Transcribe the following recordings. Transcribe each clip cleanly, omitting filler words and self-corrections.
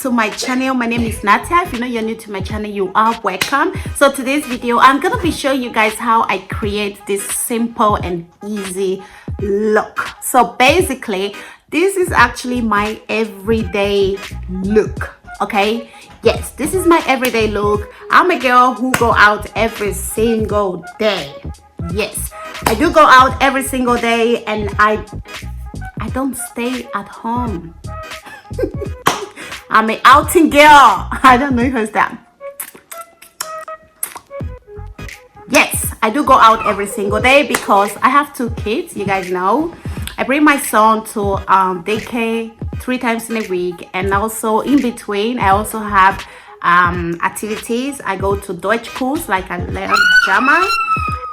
to my channel. My name is Natia. If you know you're new to my channel, you are welcome. So today's video, I'm gonna be showing you guys how I create this simple and easy look. So basically, this is actually my everyday look. Okay, yes, this is my everyday look. I'm a girl who go out every single day. Yes, I do go out every single day, and I don't stay at home. I'm an outing girl. I don't know if it's that. Yes, I do go out every single day because I have 2 kids. You guys know, I bring my son to daycare 3 times in a week, and also in between I also have activities. I go to Deutsch course, like I learn German,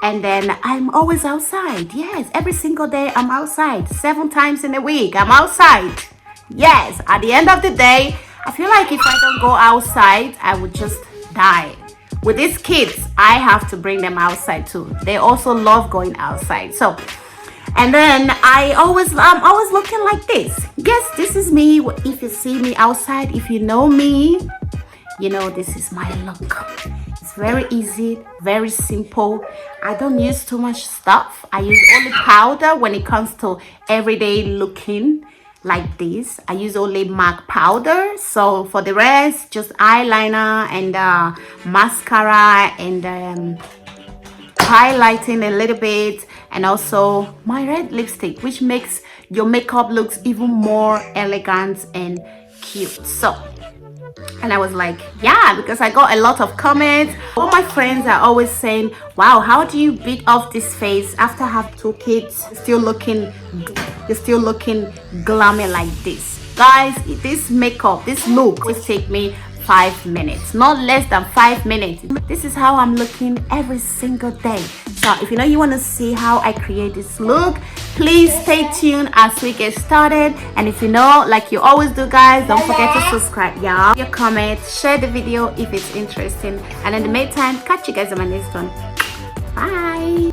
and then I'm always outside. Yes, every single day I'm outside. 7 times in a week I'm outside. Yes, at the end of the day, I feel like if I don't go outside, I would just die. With these kids, I have to bring them outside too. They also love going outside. So, and then I'm always looking like this. Yes, this is me. If you see me outside, if you know me, you know this is my look. It's very easy, very simple. I don't use too much stuff. I use only powder when it comes to everyday looking like this. I use only MAC powder. So for the rest, just eyeliner and mascara and highlighting a little bit, and also my red lipstick, which makes your makeup looks even more elegant and cute. So, and I was like, yeah, because I got a lot of comments. All my friends are always saying, wow, how do you beat off this face after have 2 kids, you're still looking glammy like this? Guys, this makeup, this look will take me 5 minutes, not less than 5 minutes. This is how I'm looking every single day. So if you know you want to see how I create this look, please stay tuned as we get started. And if you know, like you always do, guys, don't forget to subscribe, y'all. Your comment, share the video if it's interesting, and in the meantime, catch you guys on my next one. Bye.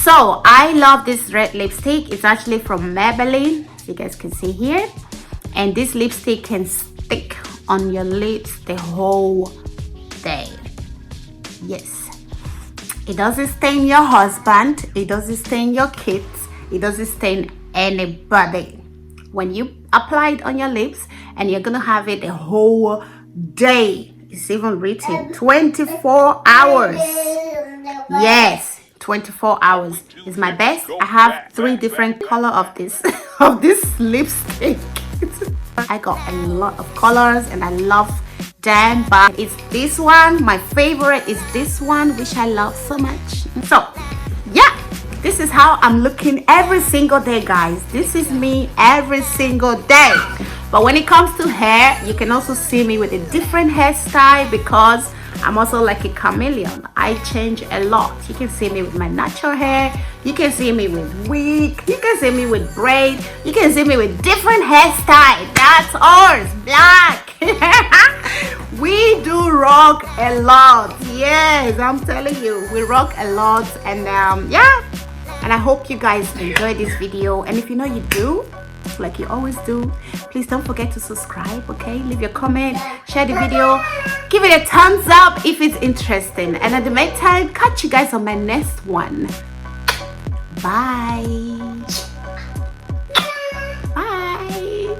So I love this red lipstick. It's actually from Maybelline, as you guys can see here, and this lipstick can stick on your lips the whole day. Yes, it doesn't stain your husband, it doesn't stain your kids, it doesn't stain anybody. When you apply it on your lips, and you're gonna have it the whole day. It's even written 24 hours. Yes, 24 hours is my best. I have 3 different color of this of this lipstick. I got a lot of colors and I love them, but it's this one. My favorite is this one, which I love so much. So yeah, this is how I'm looking every single day, guys. This is me every single day. But when it comes to hair, you can also see me with a different hairstyle because I'm also like a chameleon. I change a lot. You can see me with my natural hair. You can see me with wig. You can see me with braid. You can see me with different hairstyle. That's ours, black. We do rock a lot. Yes, I'm telling you, we rock a lot. And yeah, and I hope you guys enjoyed this video. And if you know you do, like you always do, please don't forget to subscribe. Okay, leave your comment, share the video, give it a thumbs up if it's interesting, and at the meantime, catch you guys on my next one. Bye. Bye.